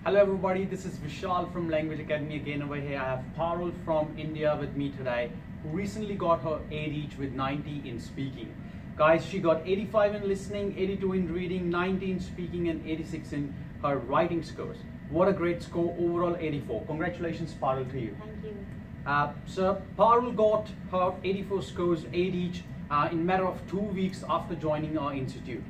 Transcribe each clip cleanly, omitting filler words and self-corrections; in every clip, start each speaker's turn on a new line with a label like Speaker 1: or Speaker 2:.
Speaker 1: Hello everybody, this is Vishal from Language Academy again over here. I have Parul from India with me today, who recently got her A each with 90 in speaking. Guys, she got 85 in listening, 82 in reading, 90 in speaking and 86 in her writing scores. What a great score, overall 84. Congratulations Parul to you.
Speaker 2: Thank you.
Speaker 1: So Parul got her 84 scores, 8 each in a matter of 2 weeks after joining our institute.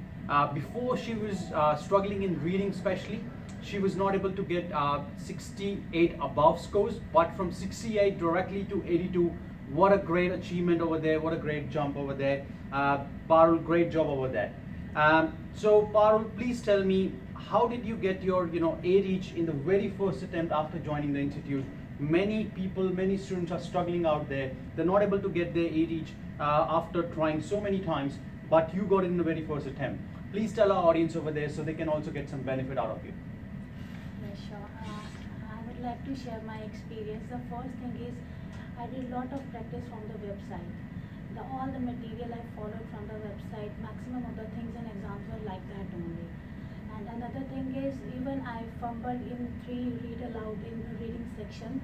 Speaker 1: Before she was struggling in reading especially. She was not able to get 68 above scores, but from 68 directly to 82, what a great achievement over there, what a great jump over there. Parul, great job over there. So Parul, please tell me, how did you get your 8 each in the very first attempt after joining the institute? Many people, many students are struggling out there. They're not able to get their 8 each after trying so many times, but you got it in the very first attempt. Please tell our audience over there so they can also get some benefit out of you.
Speaker 2: Sure. I would like to share my experience. The first thing is I did a lot of practice from the website. All the material I followed from the website, maximum of the things in exams were like that only. And another thing is even I fumbled in 3 read aloud in the reading section,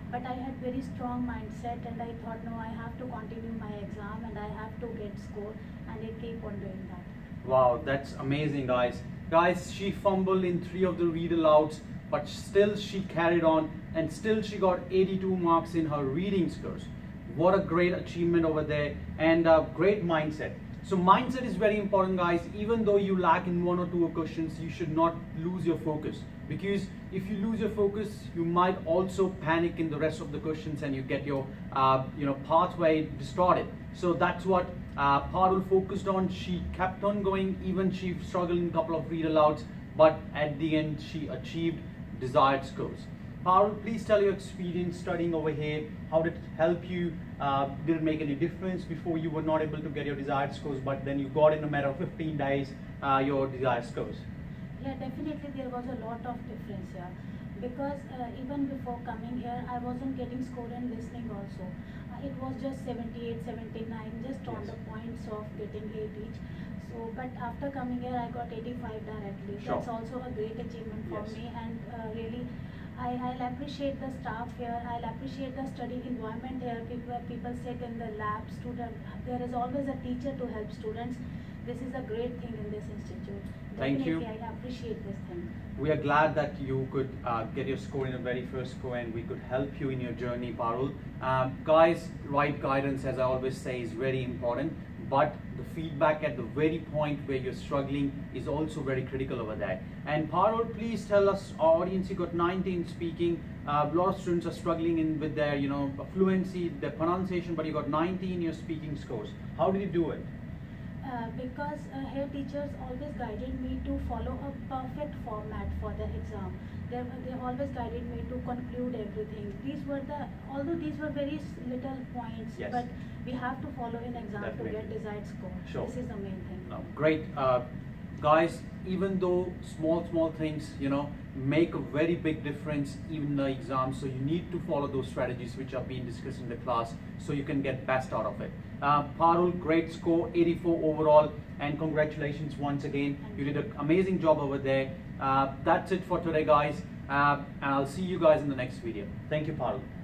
Speaker 2: but I had very strong mindset and I thought no, I have to continue my exam and I have to get score, and I keep on doing that.
Speaker 1: Wow, that's amazing guys. Guys, she fumbled in 3 of the read alouds, but still she carried on and still she got 82 marks in her reading scores. What a great achievement over there, and a great mindset. So mindset is very important guys. Even though you lack in 1 or 2 questions, you should not lose your focus, because if you lose your focus, you might also panic in the rest of the questions and you get your pathway distorted. So that's what Parul focused on. She kept on going, even she struggled in a couple of read alouds, but at the end she achieved desired scores. Parul, please tell your experience studying over here. How did it help you? Did it make any difference? Before you were not able to get your desired scores, but then you got in a matter of 15 days your desired scores.
Speaker 2: Yeah, definitely there was a lot of difference here, because even before coming here I wasn't getting score in listening also. It was just 78, 79, just on the points of getting 8 each. So, but after coming here I got 85 directly.
Speaker 1: Sure.
Speaker 2: That's also a great achievement for me, and really I'll appreciate the staff here, I'll appreciate the study environment here. People sit in the lab, there is always a teacher to help students. This is a great thing in this institute.
Speaker 1: Thank you.
Speaker 2: Definitely, I appreciate this thing.
Speaker 1: We are glad that you could get your score in the very first score and we could help you in your journey, Parul. Guys, right guidance, as I always say, is very important, but the feedback at the very point where you're struggling is also very critical over that. And Parul, please tell us, our audience, you got 90 in speaking. A lot of students are struggling with their fluency, their pronunciation, but you got 90 in your speaking scores. How did you do it?
Speaker 2: Because here teachers always guided me to follow a perfect format for the exam. They always guided me to conclude everything. Although these were very little points,
Speaker 1: yes,
Speaker 2: but we have to follow in exam
Speaker 1: definitely
Speaker 2: to get desired score.
Speaker 1: Sure.
Speaker 2: This is the main thing.
Speaker 1: No, great. Guys, even though small things, make a very big difference even in the exam, so you need to follow those strategies which are being discussed in the class so you can get best out of it. Parul, great score, 84 overall, and congratulations once again. You did an amazing job over there. That's it for today guys, and I'll see you guys in the next video. Thank you, Parul.